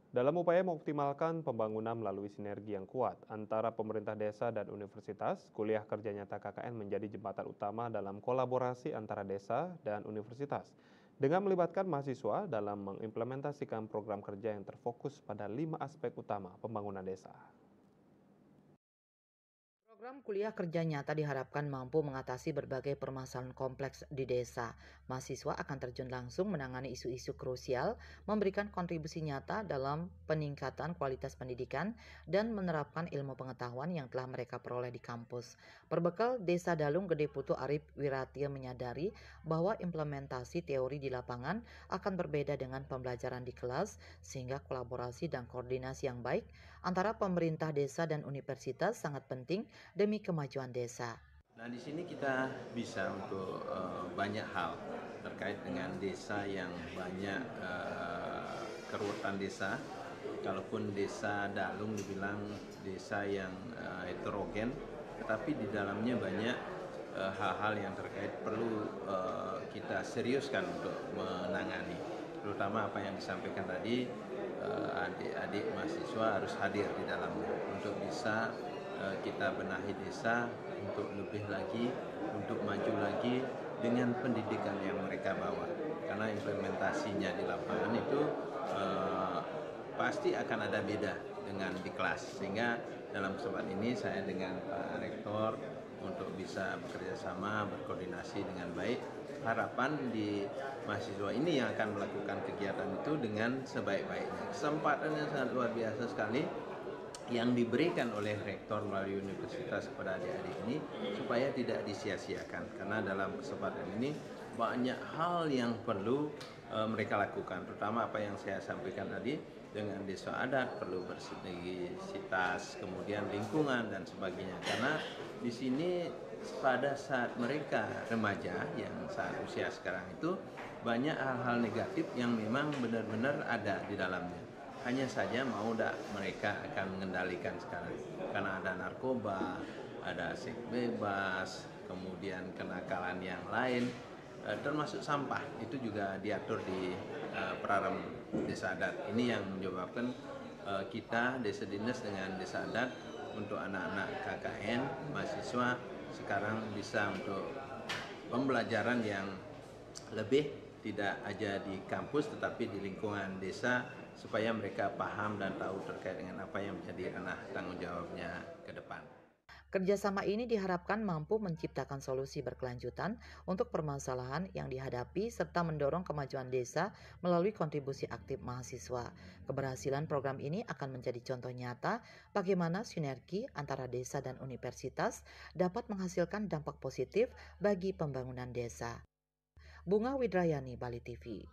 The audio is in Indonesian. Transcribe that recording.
Dalam upaya mengoptimalkan pembangunan melalui sinergi yang kuat antara pemerintah desa dan universitas, kuliah kerja nyata KKN menjadi jembatan utama dalam kolaborasi antara desa dan universitas. Dengan melibatkan mahasiswa dalam mengimplementasikan program kerja yang terfokus pada 5 aspek utama pembangunan desa. Program kuliah kerja nyata diharapkan mampu mengatasi berbagai permasalahan kompleks di desa. Mahasiswa akan terjun langsung menangani isu-isu krusial, memberikan kontribusi nyata dalam peningkatan kualitas pendidikan, dan menerapkan ilmu pengetahuan yang telah mereka peroleh di kampus. Berbekal Desa Dalung Gede Putu Arif Wiratia menyadari bahwa implementasi teori di lapangan akan berbeda dengan pembelajaran di kelas, sehingga kolaborasi dan koordinasi yang baik antara pemerintah desa dan universitas sangat penting demi kemajuan desa. Nah, di sini kita bisa untuk banyak hal terkait dengan desa yang banyak keruwetan desa. Kalaupun desa Dalung dibilang desa yang heterogen, tetapi di dalamnya banyak hal-hal yang terkait perlu kita seriuskan untuk menangani. Terutama apa yang disampaikan tadi, adik-adik mahasiswa harus hadir di dalamnya untuk bisa kita benahi desa untuk lebih lagi, untuk maju lagi dengan pendidikan yang mereka bawa. Karena implementasinya di lapangan itu pasti akan ada beda dengan di kelas. Sehingga dalam kesempatan ini saya dengan Pak Rektor untuk bisa bekerja sama, berkoordinasi dengan baik. Harapan di mahasiswa ini yang akan melakukan kegiatan itu dengan sebaik-baiknya. Kesempatannya sangat luar biasa sekali yang diberikan oleh rektor melalui universitas kepada adik-adik ini supaya tidak disia-siakan, karena dalam kesempatan ini banyak hal yang perlu mereka lakukan, terutama apa yang saya sampaikan tadi dengan desa adat perlu bersinergisitas, kemudian lingkungan dan sebagainya, karena di sini pada saat mereka remaja yang saat usia sekarang itu banyak hal-hal negatif yang memang benar-benar ada di dalamnya. Hanya saja mau tidak mereka akan mengendalikan sekarang, karena ada narkoba, ada seks bebas, kemudian kenakalan yang lain, termasuk sampah itu juga diatur di Praram Desa Adat. Ini yang menyebabkan kita Desa Dinas dengan Desa Adat untuk anak-anak KKN mahasiswa sekarang bisa untuk pembelajaran yang lebih tidak aja di kampus tetapi di lingkungan desa supaya mereka paham dan tahu terkait dengan apa yang menjadi ranah tanggung jawabnya ke depan. Kerjasama ini diharapkan mampu menciptakan solusi berkelanjutan untuk permasalahan yang dihadapi serta mendorong kemajuan desa melalui kontribusi aktif mahasiswa. Keberhasilan program ini akan menjadi contoh nyata bagaimana sinergi antara desa dan universitas dapat menghasilkan dampak positif bagi pembangunan desa. Bunga Widrayani, Bali TV.